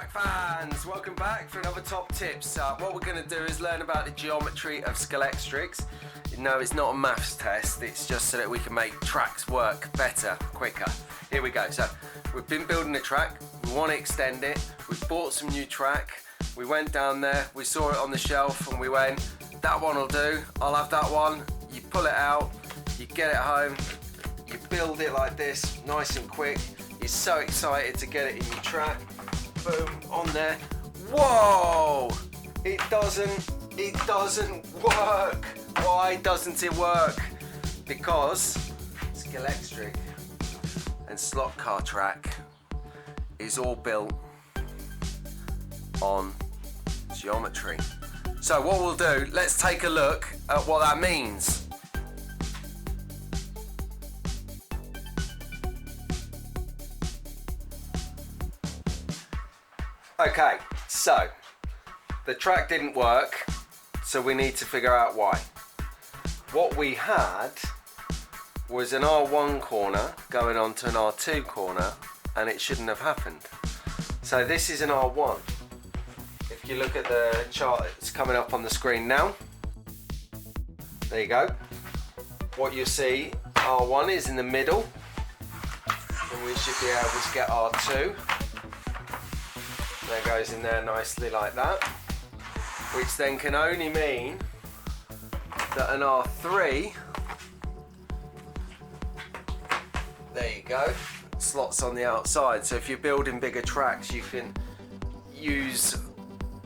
track fans, welcome back for another top tips. What we're going to do is learn about the geometry of Scalextrics. No, it's not a maths test, it's just so that we can make tracks work better, quicker. Here we go. So we've been building a track, we want to extend it, we've bought some new track, we went down there, we saw it on the shelf and we went, that one will do, I'll have that one. You pull it out, you get it home, you build it like this, nice and quick. You're so excited to get it in your track. Boom, on there. Whoa! It doesn't work. Why doesn't it work? Because Scalextric and Slot Car track is all built on geometry. So what we'll do, let's take a look at what that means. Okay, so the track didn't work, so we need to figure out why. What we had was an R1 corner going on to an R2 corner, and it shouldn't have happened. So this is an R1. If you look at the chart, it's coming up on the screen now. There you go. What you see, R1 is in the middle, and we should be able to get R2. That goes in there nicely like that, which then can only mean that an R3, there you go, slots on the outside. So if you're building bigger tracks, you can use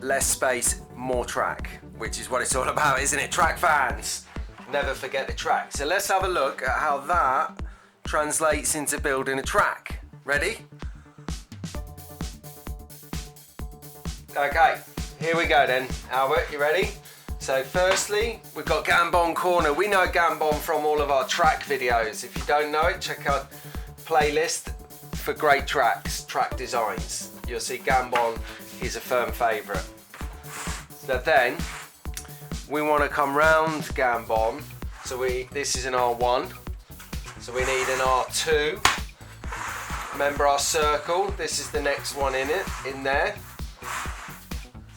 less space, more track, which is what it's all about, isn't it? Track fans, never forget the track. So let's have a look at how that translates into building a track. Ready? Okay, here we go then. Albert, you ready? So firstly, we've got Gambon Corner. We know Gambon from all of our track videos. If you don't know it, check out playlist for great tracks, track designs. You'll see Gambon is a firm favourite. So then, we want to come round Gambon. So this is an R1. So we need an R2. Remember our circle? This is the next one in there.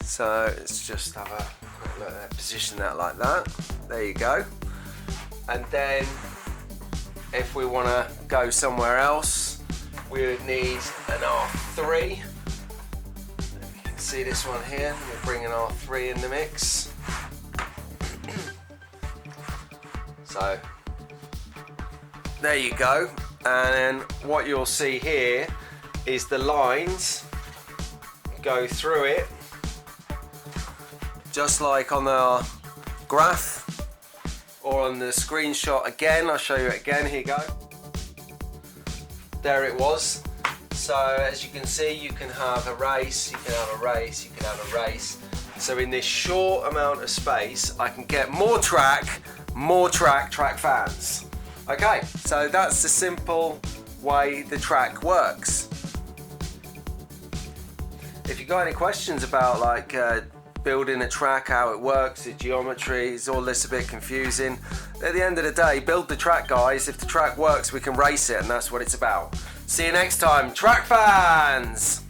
So let's just have a quick look at position that like that. There you go. And then if we want to go somewhere else, we would need an R3. You can see this one here. We'll bring an R3 in the mix. So there you go. And then what you'll see here is the lines go through it, just like on the graph or on the screenshot again. I'll show you it again. Here you go. There it was. So as you can see, you can have a race, you can have a race, you can have a race. So in this short amount of space, I can get more track fans. Okay, so that's the simple way the track works. If you've got any questions about like building a track, how it works, the geometry, is all this a bit confusing? At the end of the day, build the track, guys. If the track works, we can race it, and that's what it's about. See you next time, track fans!